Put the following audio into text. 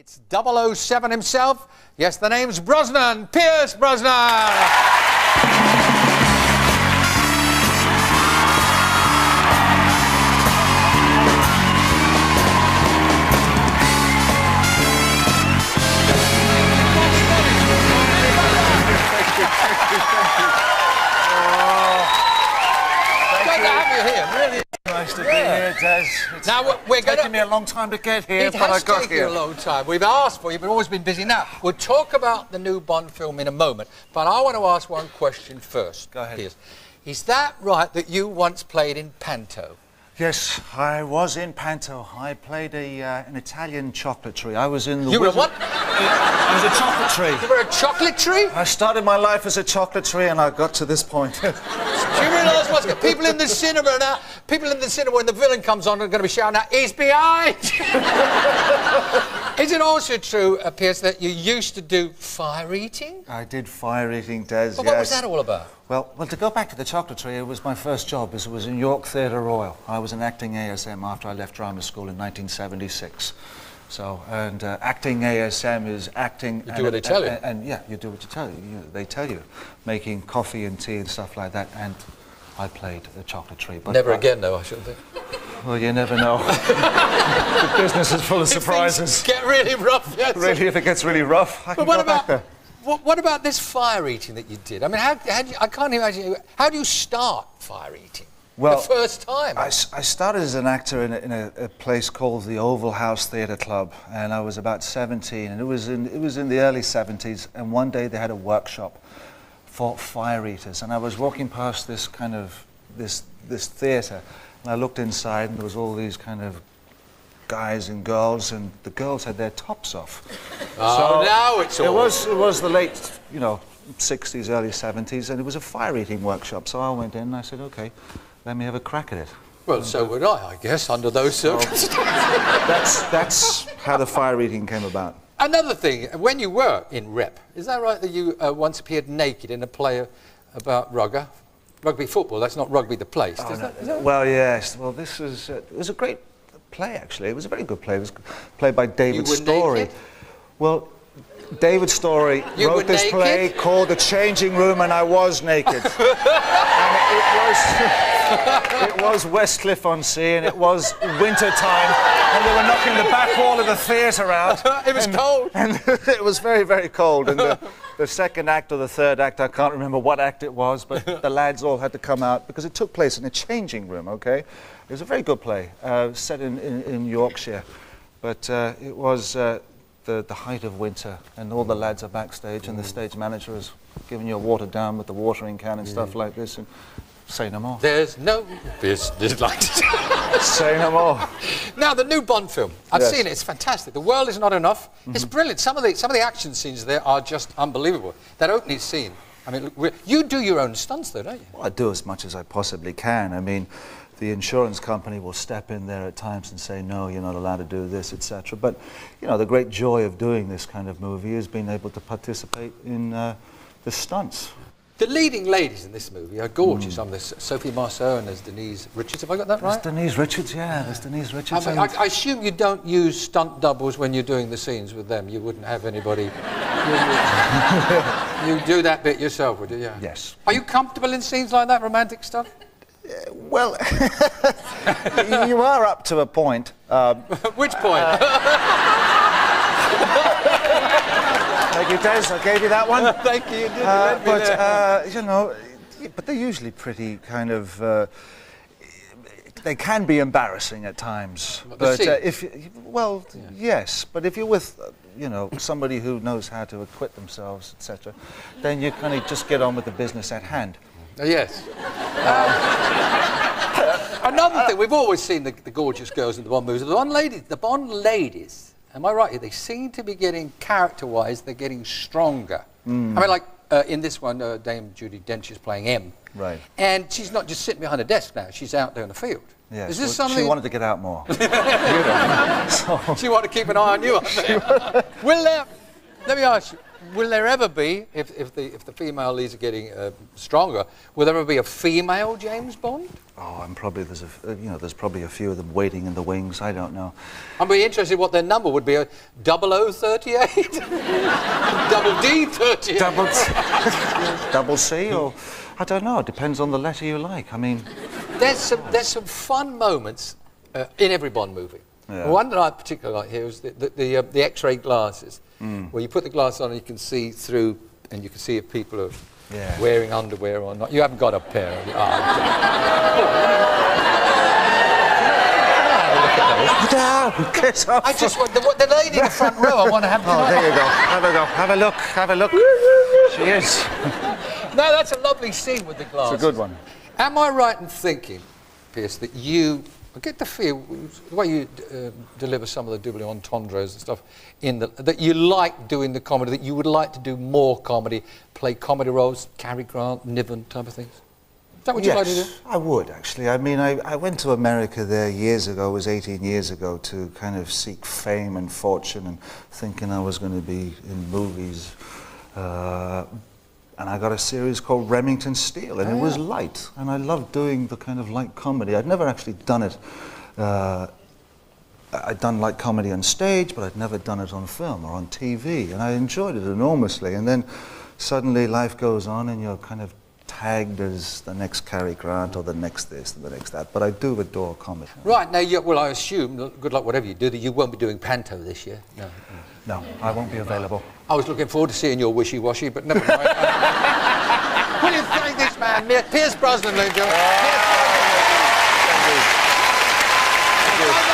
It's 007 himself. Yes, the name's Brosnan, Pierce Brosnan. Nice to be here, Des. It's taken me a long time to get here, but I got here. It has taken you a long time. We've asked for you, but always been busy. Now, we'll talk about the new Bond film in a moment, but I want to ask one question first. Go ahead. Piers. Is that right that you once played in Panto? Yes, I was in Panto. I played an Italian chocolate tree. I was in the... You were what? I was a chocolate tree. You were a chocolate tree? I started my life as a chocolate tree and I got to this point. Do you realise what's going on? People in the cinema now, when the villain comes on, are going to be shouting out, "He's behind!" Is it also true, Pierce, that you used to do fire eating? I did fire eating, Des, But what was that all about? Well, to go back to the chocolate tree, it was my first job. It was in York Theatre Royal. I was an acting ASM after I left drama school in 1976. So, and acting ASM is acting... You do what they tell you. And yeah, you do what you tell you. They tell you. Making coffee and tea and stuff like that. And I played the chocolate tree. But never again, though, I shouldn't think. Well, you never know. The business is full of surprises. Get really rough, yes. Really, if it gets really rough, I can go back there. What about this fire eating that you did? I mean, I can't imagine... How do you start fire eating? Well, the first time? I started as an actor in a place called the Oval House Theatre Club, and I was about 17, and it was in the early 70s, and one day they had a workshop for fire eaters, and I was walking past this kind of, this theatre, and I looked inside, and there was all these kind of guys and girls, and the girls had their tops off. Oh, so now it's all... It was the late, 60s, early 70s, and it was a fire eating workshop, so I went in and I said, okay, let me have a crack at it. Well, so would I guess, under those circumstances. That's how the fire eating came about. Another thing, when you were in rep, is that right that you once appeared naked in a play about rugby football? That's not Rugby the Place. Oh, is no. that well, yes. Well, this was it was a great play, actually. It was a very good play. It was played by David Storey. Naked? Well, David Storey wrote this play called The Changing Room, and I was naked. And it was Westcliff-on-Sea, and it was winter time, and they were knocking the back wall of the theatre out. It was cold. And it was very, very cold. And the second act or the third act, I can't remember what act it was, but the lads all had to come out because it took place in a changing room, okay? It was a very good play, set in Yorkshire, but it was the height of winter, and all the lads are backstage, and the stage manager is giving you a water down with the watering can and stuff like this, and say no more. There's no business like this. Say no more. Now, the new Bond film, I've seen it, it's fantastic. The World Is Not Enough, it's brilliant. Some of the action scenes there are just unbelievable. That opening scene, I mean, you do your own stunts though, don't you? Well, I do as much as I possibly can. I mean, the insurance company will step in there at times and say, no, you're not allowed to do this, etc. But, the great joy of doing this kind of movie is being able to participate in the stunts. The leading ladies in this movie are gorgeous. There's Sophie Marceau and there's Denise Richards. Have I got that right? There's Denise Richards, yeah. There's Denise Richards. I assume you don't use stunt doubles when you're doing the scenes with them. You wouldn't have anybody... You do that bit yourself, would you? Yeah. Yes. Are you comfortable in scenes like that, romantic stuff? Well, you are up to a point. Which point? Thank you, Des. I gave you that one. Thank you. But they're usually pretty kind of... they can be embarrassing at times. But yes. But if you're with, somebody who knows how to acquit themselves, etc., then you kind of just get on with the business at hand. Yes. Another thing, we've always seen the gorgeous girls in the Bond movies. The Bond ladies, am I right here? They seem to be getting, character-wise, they're getting stronger. I mean, like in this one, Dame Judi Dench is playing M. Right. And she's not just sitting behind a desk now, she's out there in the field. Yes. Is this something... She wanted to get out more. She wanted to keep an eye on you, I think. Well, let me ask you, will there ever be, if the female leads are getting stronger, will there ever be a female James Bond? Oh, and probably there's probably a few of them waiting in the wings. I don't know. I'd be interested what their number would be. 0038, double D38, Double C, or I don't know. It depends on the letter you like. I mean, there's some fun moments in every Bond movie. Yeah. One that I particularly like here is the X-ray glasses, where you put the glasses on and you can see through, and you can see if people are wearing underwear or not. You haven't got a pair of Get off. I just want the lady in the front row. I want to have. Oh, there you go. Have a go. Have a look. Have a look. She is. No, that's a lovely scene with the glasses. It's a good one. Am I right in thinking, Pierce, that I get the feel, the way you deliver some of the double entendres and stuff, that you like doing the comedy, that you would like to do more comedy, play comedy roles, Cary Grant, Niven type of things? Is that what you'd like to do? I would, actually. I mean, I went to America there years ago, it was 18 years ago, to kind of seek fame and fortune and thinking I was going to be in movies. And I got a series called Remington Steele, and it was light, and I loved doing the kind of light comedy. I'd never actually done it. I'd done light comedy on stage, but I'd never done it on film or on TV, and I enjoyed it enormously. And then suddenly life goes on, and you're kind of tagged as the next Cary Grant or the next this and the next that. But I do adore comedy. Right, now, well, I assume, good luck whatever you do, that you won't be doing Panto this year. No. No, I won't be available. I was looking forward to seeing your wishy-washy, but never mind. Will you thank this man, Pierce Brosnan, ladies and gentlemen?